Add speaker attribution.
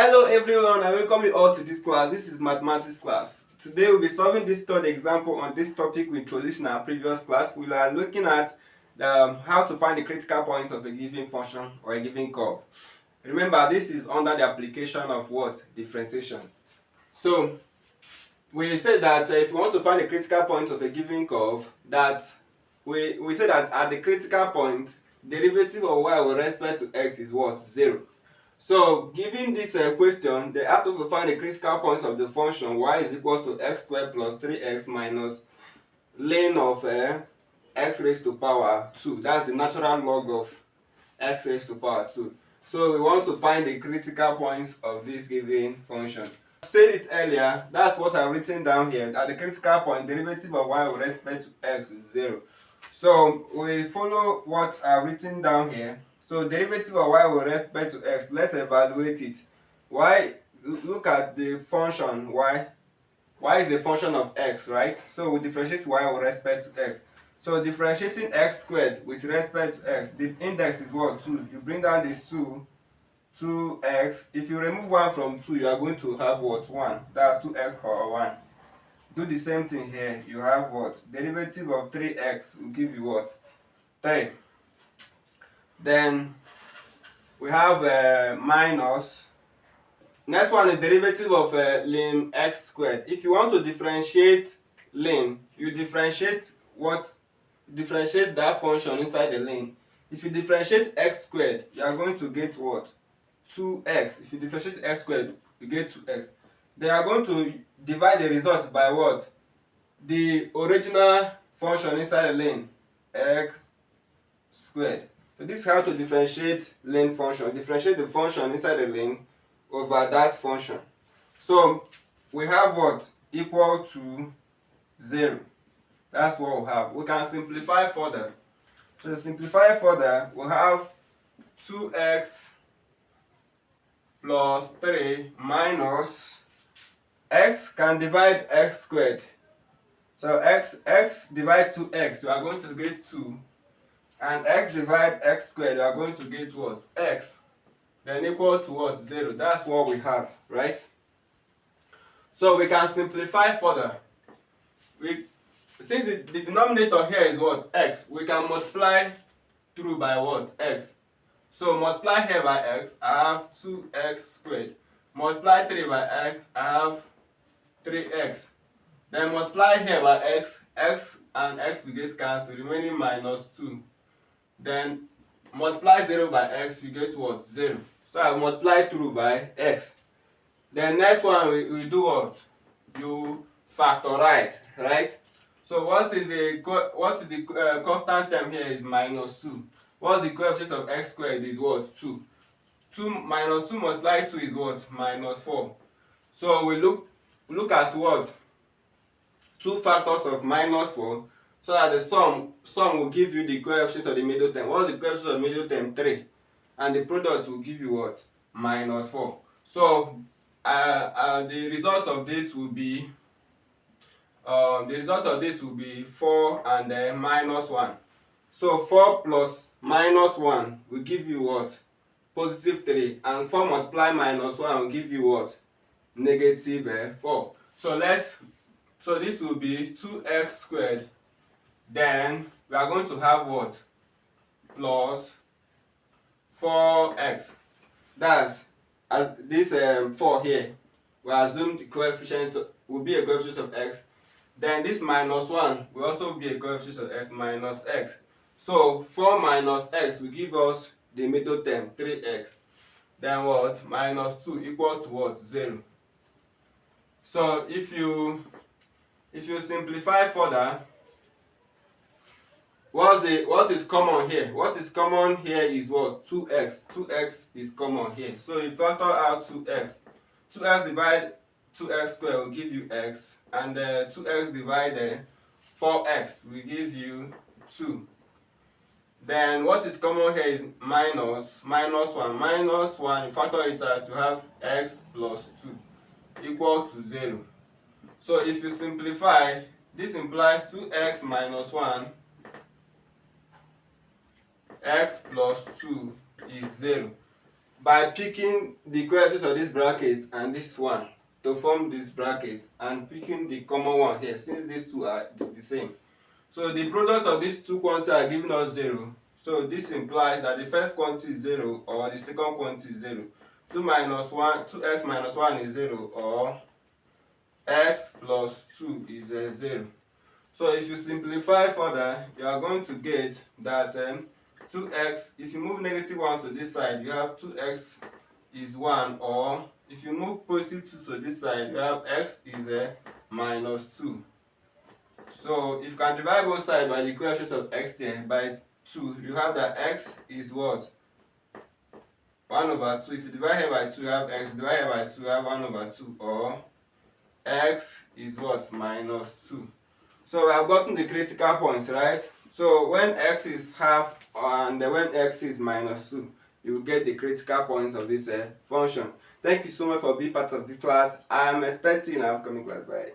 Speaker 1: Hello everyone and welcome you all to this class. This is mathematics class. Today we'll be solving this third example on this topic we introduced in our previous class. We are looking at how to find the critical points of a given function or a given curve. Remember, this is under the application of what? Differentiation. So we said that if you want to find the critical point of a given curve, that we said that at the critical point, derivative of y with respect to x is what? 0. So given this question, they asked us to find the critical points of the function y is equals to x squared plus 3x minus ln of x raised to power 2. That's the natural log of x raised to power 2. So we want to find the critical points of this given function. I said it earlier, that's what I've written down here. At the critical point, derivative of y with respect to x is 0. So we follow what I've written down here. So derivative of y with respect to x, let's evaluate it. Look at the function y. Y is a function of x, right? So we differentiate y with respect to x. So differentiating x squared with respect to x, the index is what? 2. You bring down this 2x. If you remove 1 from 2, you are going to have what? 1. That's 2x power 1. Do the same thing here. You have what? Derivative of 3x will give you what? 3. Then we have minus. Next one is derivative of ln x squared. If you want to differentiate ln, you differentiate that function inside the ln. If you differentiate x squared, you are going to get what? 2x. If you differentiate x squared, you get 2x. They are going to divide the result by what? The original function inside the ln, x squared. So this is how to differentiate ln function. Differentiate the function inside the ln over that function. So we have what? Equal to 0. That's what we have. We can simplify further. So to simplify further, we have 2x plus 3 minus x can divide x squared. So x divide 2x, you are going to get 2. And x divide x squared, you are going to get what? X. Then equal to what? 0. That's what we have, right? So we can simplify further. Since the denominator here is what? X. We can multiply through by what? X. So multiply here by x, I have 2x squared. Multiply 3 by x, I have 3x. Then multiply here by x and x will get cancelled, remaining minus 2. Then multiply 0 by x, you get what? 0. So I multiply through by x. Then next one we do what? You factorize, right? So what is the constant term here is minus 2. What's the coefficient of x squared is what? 2. 2 minus 2 multiplied 2 is what? Minus 4. So we look at what? 2 factors of minus 4, so that the sum will give you the coefficient of the middle term. What's the coefficient of the middle term? 3. And the product will give you what? Minus 4. So the result of this will be 4 and then minus 1. So 4 plus minus 1 will give you what? Positive 3. And 4 multiply minus 1 will give you what? Negative 4. So this will be 2x squared. Then we are going to have what? Plus 4x. That's, as this 4 here, we assume the coefficient will be a coefficient of x. Then this minus 1 will also be a coefficient of x minus x. So 4 minus x will give us the middle term, 3x. Then what? Minus 2 equal to what? 0. So if you simplify further, what is common here? What is common here is what? 2x. 2x is common here. So you factor out 2x. 2x divide 2x squared will give you x. And 2x divide 4x will give you 2. Then what is common here is minus 1. Minus 1, you factor it out, you have x plus 2 equal to 0. So if you simplify, this implies 2x minus 1, x plus 2 is 0. by picking the coefficients of this bracket and this one to form this bracket and picking the common one here, since these two are the same. So the product of these two quantities are giving us 0. So this implies that the first quantity is 0 or the second quantity is 0. 2 minus 1, 2x minus 1 is 0, or x plus 2 is 0. So if you simplify further, you are going to get that 2x, if you move negative 1 to this side, you have 2x is 1, or if you move positive 2 to this side, you have x is minus 2. So if you can divide both sides by the coefficient of x here by 2, you have that x is what? 1 over 2. If you divide here by 2, you have x. Divide here by 2, you have 1 over 2, or x is what? Minus 2. So we have gotten the critical points, right? So when x is half and when x is minus 2, you will get the critical points of this function. Thank you so much for being part of the class. I am expecting you in our upcoming class. Bye.